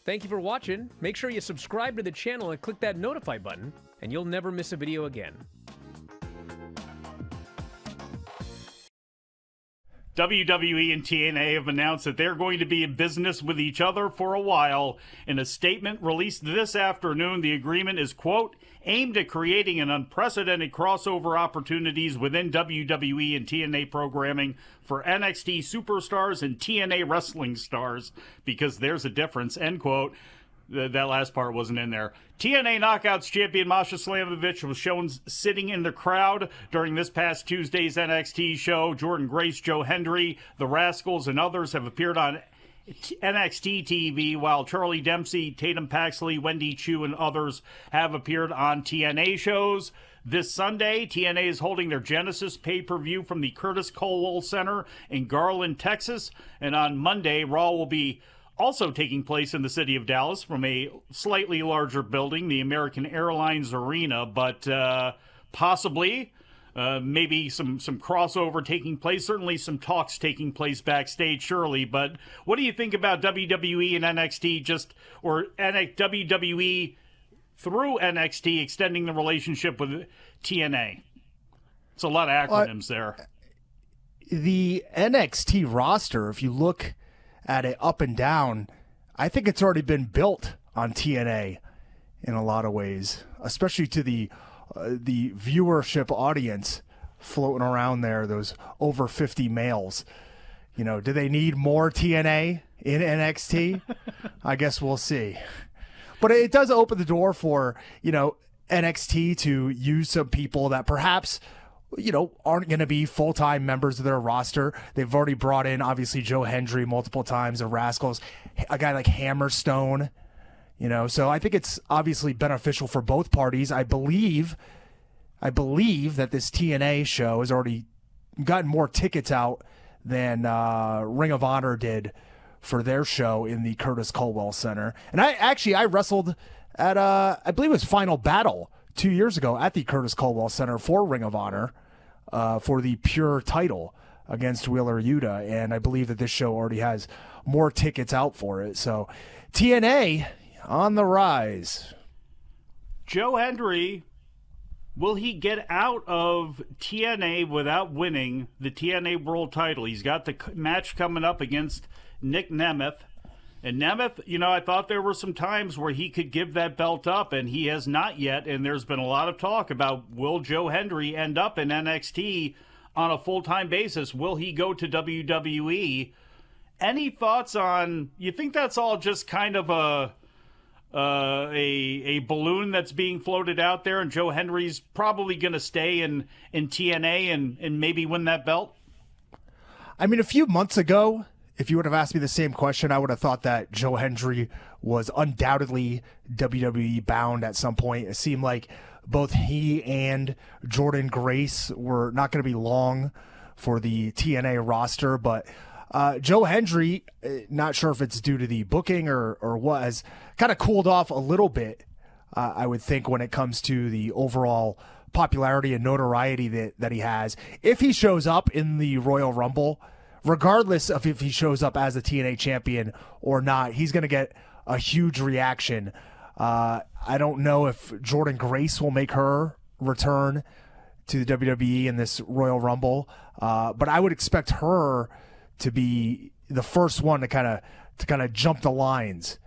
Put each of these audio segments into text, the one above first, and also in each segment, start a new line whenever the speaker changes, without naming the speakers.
Thank you for watching. Make sure you subscribe to the channel and click that notify button, and you'll never miss a video again.
WWE and TNA have announced that they're going to be in business with each other for a while. In a statement released this afternoon, the agreement is, quote, aimed at creating an unprecedented crossover opportunities within WWE and TNA programming for NXT superstars and TNA wrestling stars, because there's a difference, end quote. That last part wasn't in there. TNA Knockouts champion Masha Slamovich was shown sitting in the crowd during this past Tuesday's NXT show. Jordan Grace, Joe Hendry, The Rascals, and others have appeared on NXT TV, while Charlie Dempsey, Tatum Paxley, Wendy Chu, and others have appeared on TNA shows. This Sunday, TNA is holding their Genesis pay-per-view from the Curtis Colwell Center in Garland, Texas. And on Monday, Raw will be also taking place in the city of Dallas from a slightly larger building, the American Airlines Arena, but possibly maybe some crossover taking place, certainly some talks taking place backstage, surely. But what do you think about WWE and NXT or WWE through NXT extending the relationship with TNA? It's a lot of acronyms there.
The NXT roster, if you look at it up and down, I think it's already been built on TNA in a lot of ways, especially to the viewership audience floating around there, those over 50 males. You know, do they need more TNA in NXT? I guess we'll see. But it does open the door for, NXT to use some people that perhaps aren't going to be full-time members of their roster. They've already brought in, obviously, Joe Hendry multiple times, the Rascals, a guy like Hammerstone, So I think it's obviously beneficial for both parties. I believe that this TNA show has already gotten more tickets out than Ring of Honor did for their show in the Curtis Colwell Center. And I wrestled at, I believe it was Final Battle 2 years ago at the Curtis Colwell Center for Ring of Honor for the Pure title against Wheeler Yuta, and I believe that this show already has more tickets out for it. So TNA on the rise.
Joe Hendry, will he get out of TNA without winning the TNA World title? He's got the match coming up against Nick Nemeth. And Nemeth, I thought there were some times where he could give that belt up, and he has not yet. And there's been a lot of talk about, will Joe Hendry end up in NXT on a full-time basis? Will he go to WWE? Any thoughts on, you think that's all just kind of a balloon that's being floated out there, and Joe Hendry's probably going to stay in TNA and maybe win that belt?
I mean, a few months ago, if you would have asked me the same question, I would have thought that Joe Hendry was undoubtedly WWE bound at some point. It seemed like both he and Jordan Grace were not going to be long for the TNA roster, but Joe Hendry, not sure if it's due to the booking or what, has kind of cooled off a little bit, I would think, when it comes to the overall popularity and notoriety that he has. If he shows up in the Royal Rumble, regardless of if he shows up as the TNA champion or not, he's going to get a huge reaction. I don't know if Jordan Grace will make her return to the WWE in this Royal Rumble, but I would expect her to be the first one to kind of jump the lines.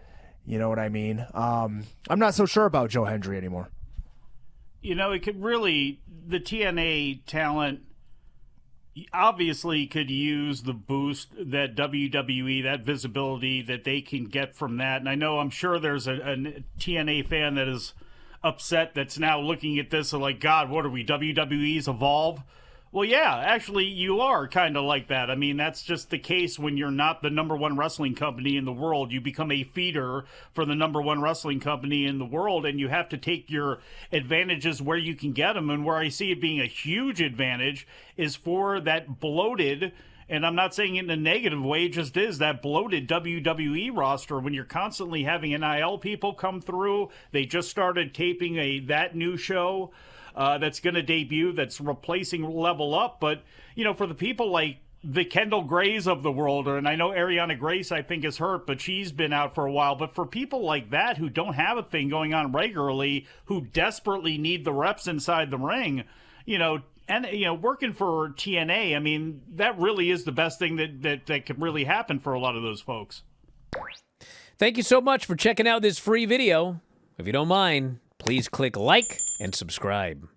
You know what I mean? I'm not so sure about Joe Hendry anymore.
It could really, the TNA talent obviously could use the boost that WWE, that visibility that they can get from that. And I'm sure there's a TNA fan that is upset that's now looking at this and like, God, what are we, WWE's Evolve? Well, yeah, actually, you are kind of like that. I mean, that's just the case when you're not the number one wrestling company in the world. You become a feeder for the number one wrestling company in the world, and you have to take your advantages where you can get them. And where I see it being a huge advantage is for that bloated, and I'm not saying it in a negative way, it just is, that bloated WWE roster when you're constantly having NIL people come through. They just started taping that new show that's going to debut, that's replacing Level Up. But, for the people like the Kendall Grays of the world, and I know Ariana Grace, I think, is hurt, but she's been out for a while. But for people like that who don't have a thing going on regularly, who desperately need the reps inside the ring, working for TNA, I mean, that really is the best thing that could really happen for a lot of those folks.
Thank you so much for checking out this free video. If you don't mind, please click like and subscribe.